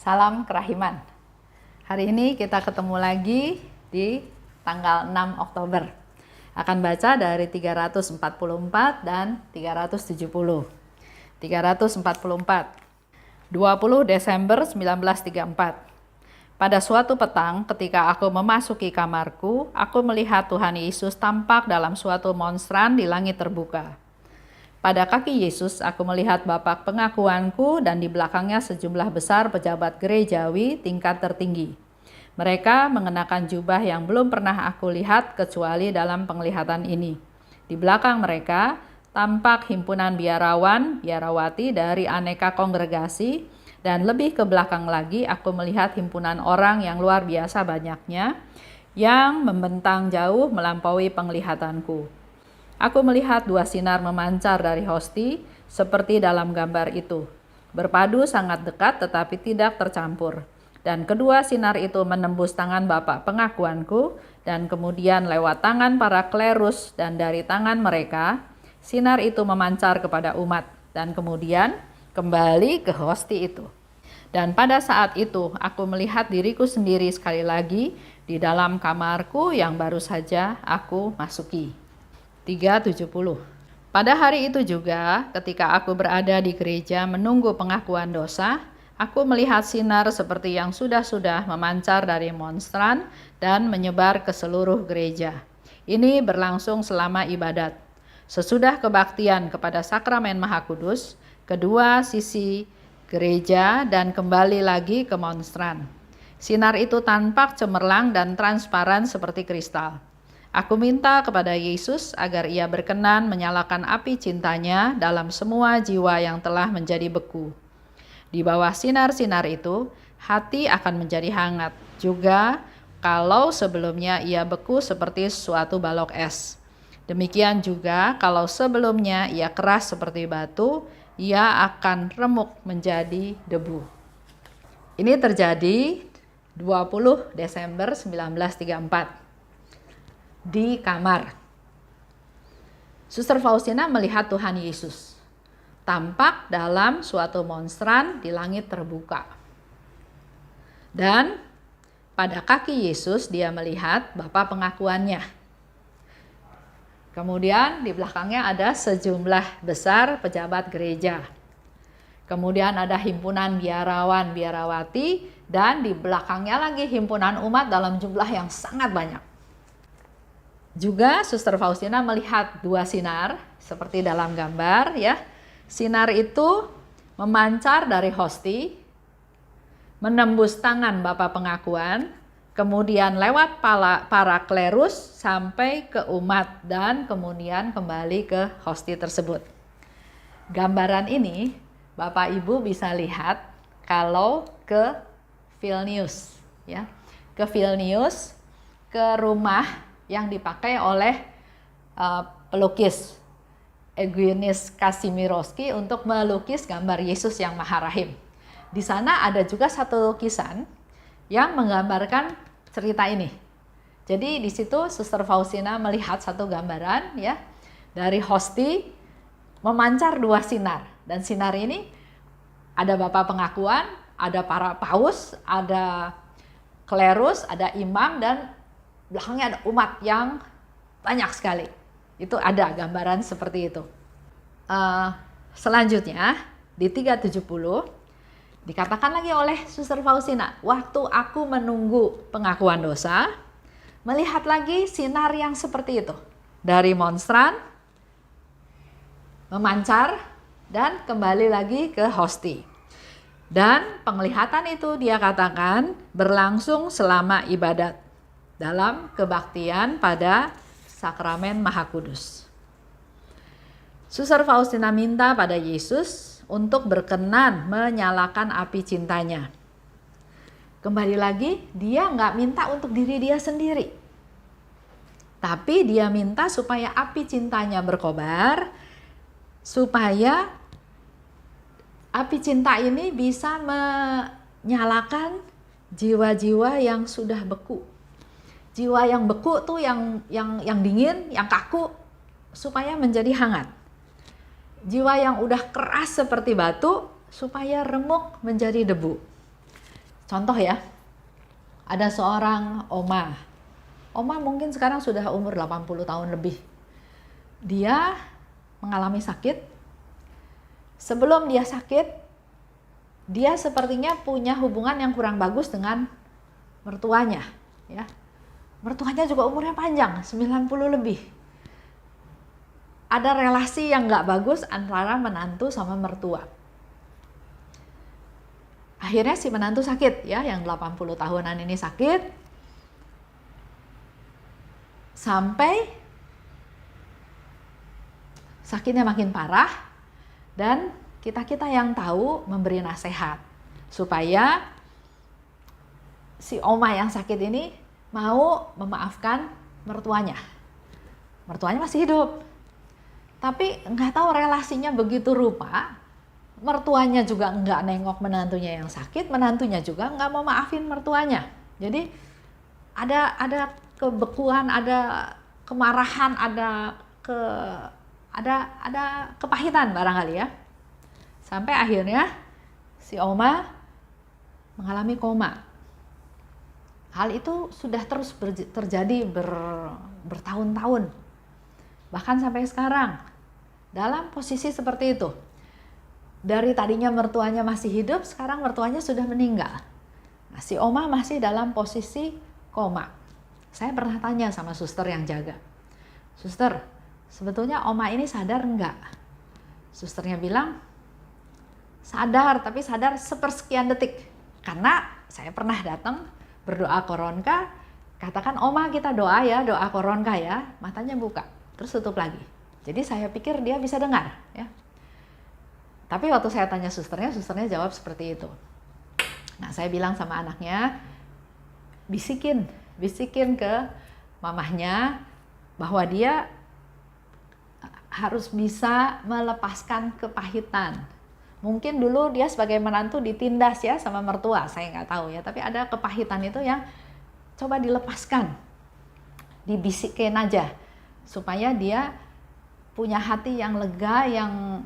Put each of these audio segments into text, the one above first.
Salam kerahiman. Hari ini kita ketemu lagi di tanggal 6 Oktober. Akan baca dari 344 dan 370. 344. 20 Desember 1934. Pada suatu petang ketika aku memasuki kamarku, aku melihat Tuhan Yesus tampak dalam suatu monstran di langit terbuka. Pada kaki Yesus, aku melihat Bapak pengakuanku dan di belakangnya sejumlah besar pejabat gerejawi tingkat tertinggi. Mereka mengenakan jubah yang belum pernah aku lihat kecuali dalam penglihatan ini. Di belakang mereka tampak himpunan biarawan, biarawati dari aneka kongregasi, dan lebih ke belakang lagi aku melihat himpunan orang yang luar biasa banyaknya yang membentang jauh melampaui penglihatanku. Aku melihat dua sinar memancar dari hosti seperti dalam gambar itu. Berpadu sangat dekat tetapi tidak tercampur. Dan kedua sinar itu menembus tangan Bapak pengakuanku dan kemudian lewat tangan para klerus dan dari tangan mereka, sinar itu memancar kepada umat dan kemudian kembali ke hosti itu. Dan pada saat itu aku melihat diriku sendiri sekali lagi di dalam kamarku yang baru saja aku masuki. 370. Pada hari itu juga, ketika aku berada di gereja menunggu pengakuan dosa, aku melihat sinar seperti yang sudah-sudah memancar dari monstran dan menyebar ke seluruh gereja. Ini berlangsung selama ibadat. Sesudah kebaktian kepada sakramen Maha Kudus, kedua sisi gereja dan kembali lagi ke monstran. Sinar itu tampak cemerlang dan transparan seperti kristal. Aku minta kepada Yesus agar ia berkenan menyalakan api cintanya dalam semua jiwa yang telah menjadi beku. Di bawah sinar-sinar itu, hati akan menjadi hangat. Juga kalau sebelumnya ia beku seperti suatu balok es. Demikian juga kalau sebelumnya ia keras seperti batu, ia akan remuk menjadi debu. Ini terjadi 20 Desember 1934. Di kamar. Suster Faustina melihat Tuhan Yesus tampak dalam suatu monstran di langit terbuka. Dan pada kaki Yesus dia melihat Bapa pengakuannya. Kemudian di belakangnya ada sejumlah besar pejabat gereja. Kemudian ada himpunan biarawan, biarawati, dan di belakangnya lagi himpunan umat dalam jumlah yang sangat banyak. Juga Suster Faustina melihat dua sinar seperti dalam gambar ya. Sinar itu memancar dari hosti, menembus tangan Bapa pengakuan, kemudian lewat para klerus sampai ke umat dan kemudian kembali ke hosti tersebut. Gambaran ini Bapak Ibu bisa lihat kalau ke Vilnius ya. Ke Vilnius, ke rumah yang dipakai oleh pelukis Eugeniusz Kazimierowski untuk melukis gambar Yesus yang Maha Rahim. Di sana ada juga satu lukisan yang menggambarkan cerita ini. Jadi di situ Suster Faustina melihat satu gambaran ya dari hosti memancar dua sinar, dan sinar ini ada Bapak pengakuan, ada para paus, ada klerus, ada imam, dan belakangnya ada umat yang banyak sekali. Itu ada gambaran seperti itu. Selanjutnya di 370 dikatakan lagi oleh Suster Faustina, waktu aku menunggu pengakuan dosa, melihat lagi sinar yang seperti itu. Dari monstran, memancar, dan kembali lagi ke hosti. Dan penglihatan itu dia katakan berlangsung selama ibadat dalam kebaktian pada sakramen Maha Kudus. Suster Faustina minta pada Yesus untuk berkenan menyalakan api cintanya. Kembali lagi, dia nggak minta untuk diri dia sendiri. Tapi dia minta supaya api cintanya berkobar, supaya api cinta ini bisa menyalakan jiwa-jiwa yang sudah beku. Jiwa yang beku tuh yang dingin, yang kaku, supaya menjadi hangat. Jiwa yang udah keras seperti batu supaya remuk menjadi debu. Contoh ya, ada seorang oma. Oma mungkin sekarang sudah umur 80 tahun lebih. Dia mengalami sakit. Sebelum dia sakit, dia sepertinya punya hubungan yang kurang bagus dengan mertuanya. Ya. Mertuanya juga umurnya panjang, 90 lebih. Ada relasi yang nggak bagus antara menantu sama mertua. Akhirnya si menantu sakit ya, yang 80 tahunan ini sakit. Sampai sakitnya makin parah dan kita-kita yang tahu memberi nasihat supaya si oma yang sakit ini mau memaafkan mertuanya. Mertuanya masih hidup, tapi nggak tahu relasinya begitu rupa. Mertuanya juga nggak nengok menantunya yang sakit, menantunya juga nggak mau maafin mertuanya. Jadi ada kebekuan, ada kemarahan, ada kepahitan barangkali ya. Sampai akhirnya si oma mengalami koma. Hal itu sudah terus terjadi bertahun-tahun. Bahkan sampai sekarang dalam posisi seperti itu. Dari tadinya mertuanya masih hidup, sekarang mertuanya sudah meninggal. Nah, si oma masih dalam posisi koma. Saya pernah tanya sama suster yang jaga, "Suster, sebetulnya oma ini sadar enggak?" Susternya bilang, sadar, tapi sadar sepersekian detik. Karena saya pernah datang berdoa koronka, katakan, "Oma kita doa ya, doa koronka ya." Matanya buka, terus tutup lagi. Jadi saya pikir dia bisa dengar ya. Tapi waktu saya tanya susternya jawab seperti itu. Nah, saya bilang sama anaknya, bisikin ke mamahnya bahwa dia harus bisa melepaskan kepahitan. Mungkin dulu dia sebagai menantu ditindas ya sama mertua, saya nggak tahu ya, tapi ada kepahitan itu yang coba dilepaskan, dibisikin aja supaya dia punya hati yang lega, yang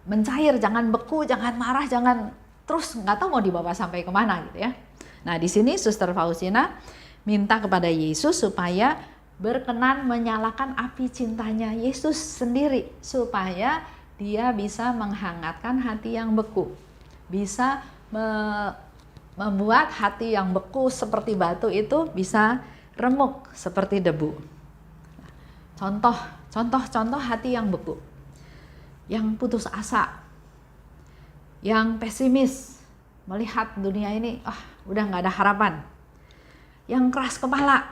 mencair, jangan beku, jangan marah, jangan terus nggak tahu mau dibawa sampai kemana gitu ya. Nah, di sini Suster Faustina minta kepada Yesus supaya berkenan menyalakan api cintanya Yesus sendiri, supaya dia bisa menghangatkan hati yang beku, bisa membuat hati yang beku seperti batu itu bisa remuk seperti debu. Contoh hati yang beku, yang putus asa, yang pesimis, melihat dunia ini udah nggak ada harapan, yang keras kepala,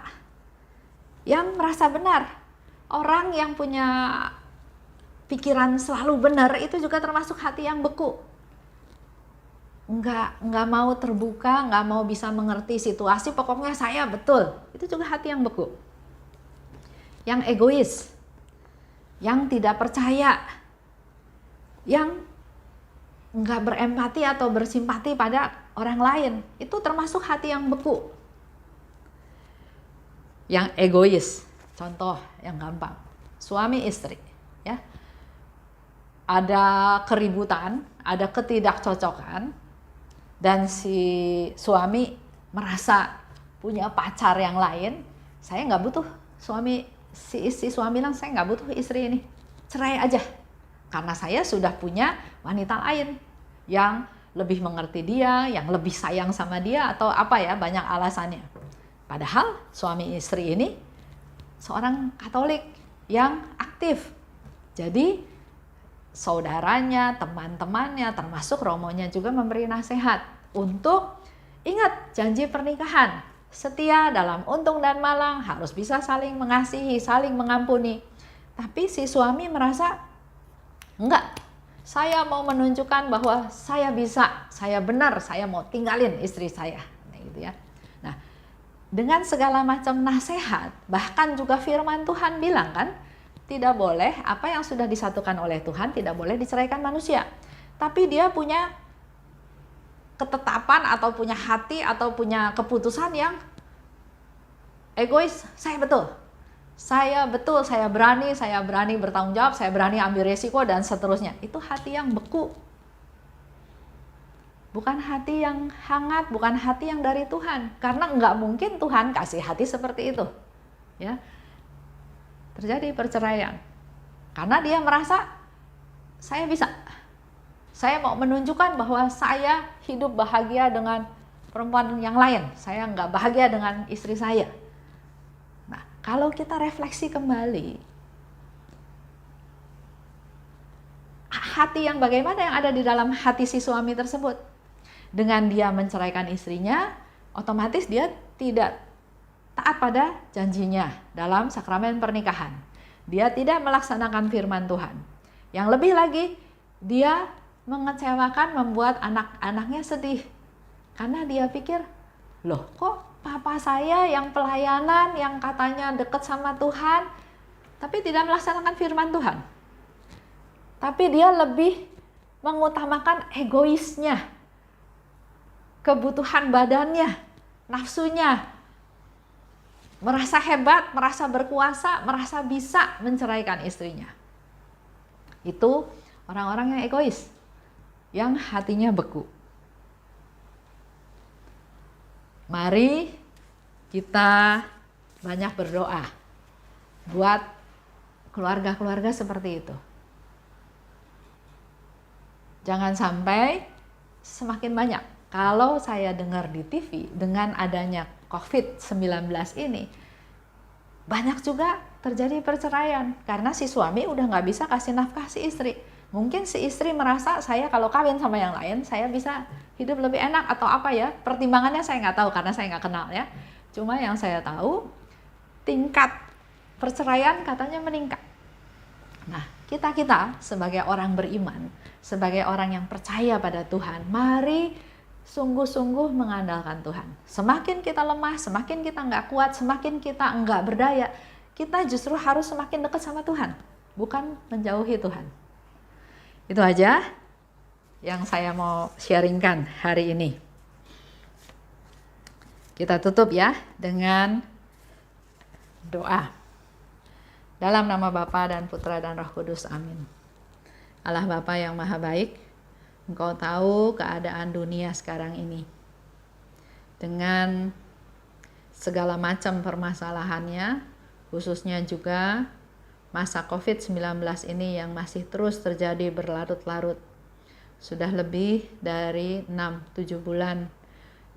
yang merasa benar. Orang yang punya pikiran selalu benar itu juga termasuk hati yang beku. Nggak mau terbuka, nggak mau bisa mengerti situasi, pokoknya saya betul. Itu juga hati yang beku. Yang egois, yang tidak percaya, yang nggak berempati atau bersimpati pada orang lain, itu termasuk hati yang beku. Yang egois, contoh yang gampang, suami istri ya, ada keributan, ada ketidakcocokan, dan si suami merasa punya pacar yang lain. Saya nggak butuh si suami bilang, saya nggak butuh istri ini, cerai aja, karena saya sudah punya wanita lain yang lebih mengerti dia, yang lebih sayang sama dia, atau apa ya, banyak alasannya. Padahal suami istri ini seorang Katolik yang aktif. Jadi saudaranya, teman-temannya, termasuk romonya juga memberi nasihat untuk ingat janji pernikahan. Setia dalam untung dan malang, harus bisa saling mengasihi, saling mengampuni. Tapi si suami merasa, enggak, saya mau menunjukkan bahwa saya bisa, saya benar, saya mau tinggalin istri saya. Nah, gitu ya. Nah, dengan segala macam nasihat, bahkan juga firman Tuhan bilang kan, tidak boleh apa yang sudah disatukan oleh Tuhan tidak boleh diceraikan manusia. Tapi dia punya ketetapan atau punya hati atau punya keputusan yang egois. Saya betul, saya berani bertanggung jawab, saya berani ambil resiko dan seterusnya. Itu hati yang beku. bukan hati yang hangat, bukan hati yang dari Tuhan. Karena nggak mungkin Tuhan kasih hati seperti itu. Ya, terjadi perceraian. Karena dia merasa, saya bisa. Saya mau menunjukkan bahwa saya hidup bahagia dengan perempuan yang lain. Saya nggak bahagia dengan istri saya. Nah, kalau kita refleksi kembali, hati yang bagaimana yang ada di dalam hati si suami tersebut? Dengan dia menceraikan istrinya, otomatis dia tidak taat pada janjinya dalam sakramen pernikahan. Dia tidak melaksanakan firman Tuhan. Yang lebih lagi, dia mengecewakan, membuat anak-anaknya sedih. Karena dia pikir, loh kok papa saya yang pelayanan, yang katanya dekat sama Tuhan, tapi tidak melaksanakan firman Tuhan. Tapi dia lebih mengutamakan egoisnya, kebutuhan badannya, nafsunya, merasa hebat, merasa berkuasa, merasa bisa menceraikan istrinya. Itu orang-orang yang egois, yang hatinya beku. Mari kita banyak berdoa buat keluarga-keluarga seperti itu. Jangan sampai semakin banyak. Kalau saya dengar di TV, dengan adanya COVID-19 ini, banyak juga terjadi perceraian. Karena si suami udah nggak bisa kasih nafkah si istri. Mungkin si istri merasa, saya kalau kawin sama yang lain, saya bisa hidup lebih enak atau apa ya. Pertimbangannya saya nggak tahu, karena saya nggak kenal ya. Cuma yang saya tahu, tingkat perceraian katanya meningkat. Nah, kita sebagai orang beriman, sebagai orang yang percaya pada Tuhan, mari sungguh-sungguh mengandalkan Tuhan. Semakin kita lemah, semakin kita nggak kuat, semakin kita nggak berdaya, kita justru harus semakin dekat sama Tuhan, bukan menjauhi Tuhan. Itu aja yang saya mau sharingkan hari ini. Kita tutup ya dengan doa. Dalam nama Bapa dan Putra dan Roh Kudus, amin. Allah Bapa yang maha baik, Engkau tahu keadaan dunia sekarang ini. Dengan segala macam permasalahannya, khususnya juga masa COVID-19 ini yang masih terus terjadi berlarut-larut. Sudah lebih dari 6-7 bulan.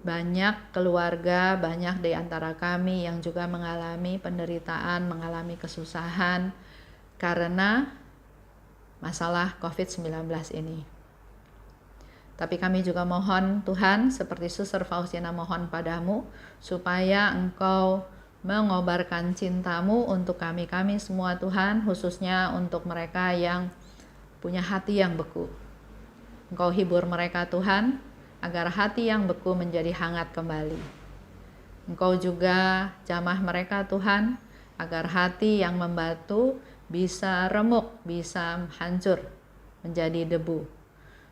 Banyak keluarga, banyak di antara kami yang juga mengalami penderitaan, mengalami kesusahan karena masalah COVID-19 ini. Tapi kami juga mohon Tuhan, seperti Suster Faustina mohon padamu, supaya Engkau mengobarkan cintamu untuk kami-kami semua Tuhan, khususnya untuk mereka yang punya hati yang beku. Engkau hibur mereka Tuhan, agar hati yang beku menjadi hangat kembali. Engkau juga jamah mereka Tuhan, agar hati yang membatu bisa remuk, bisa hancur, menjadi debu.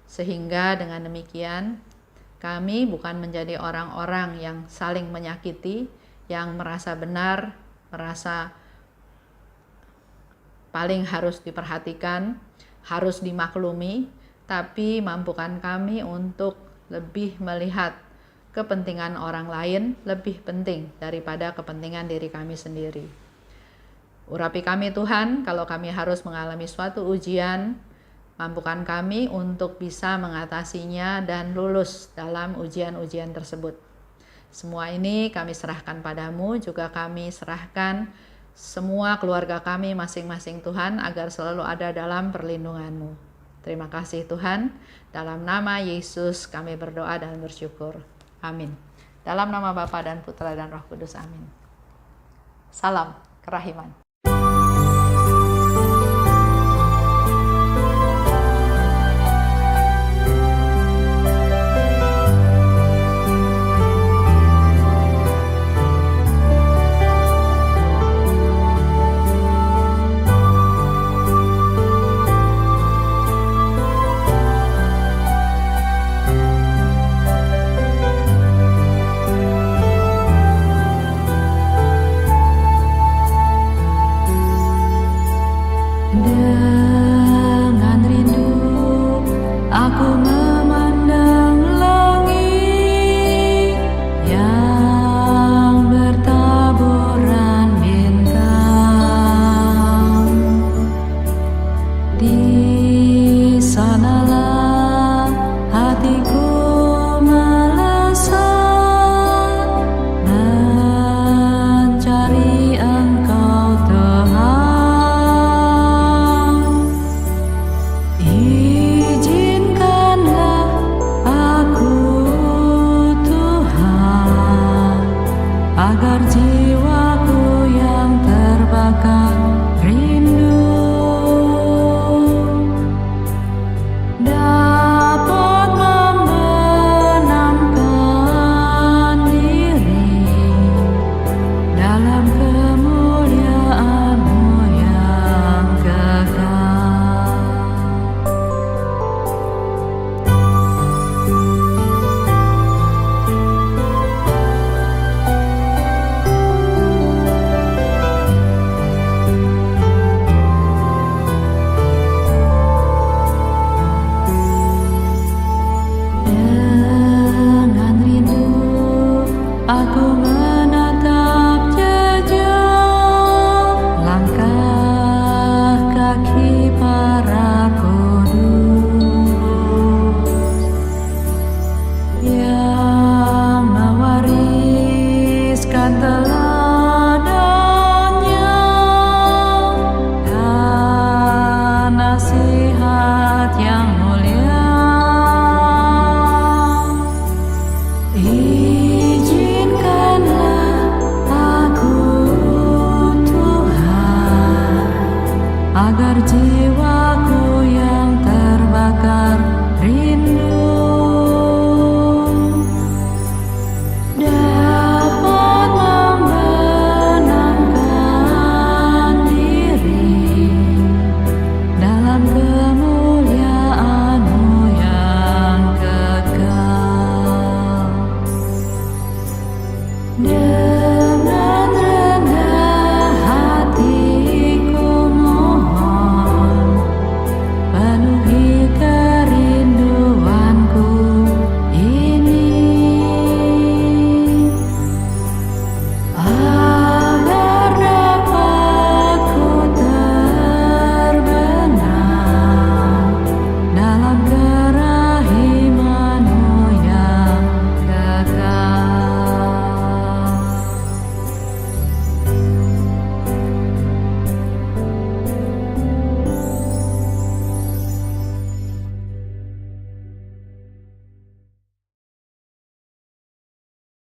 Sehingga dengan demikian, kami bukan menjadi orang-orang yang saling menyakiti, yang merasa benar, merasa paling harus diperhatikan, harus dimaklumi, tapi mampukan kami untuk lebih melihat kepentingan orang lain lebih penting daripada kepentingan diri kami sendiri. Urapi kami Tuhan, kalau kami harus mengalami suatu ujian, mampukan kami untuk bisa mengatasinya dan lulus dalam ujian-ujian tersebut. Semua ini kami serahkan padamu, juga kami serahkan semua keluarga kami masing-masing Tuhan, agar selalu ada dalam perlindungan-Mu. Terima kasih Tuhan, dalam nama Yesus kami berdoa dan bersyukur. Amin. Dalam nama Bapa dan Putra dan Roh Kudus, amin. Salam kerahiman. Izinkanlah aku Tuhan agar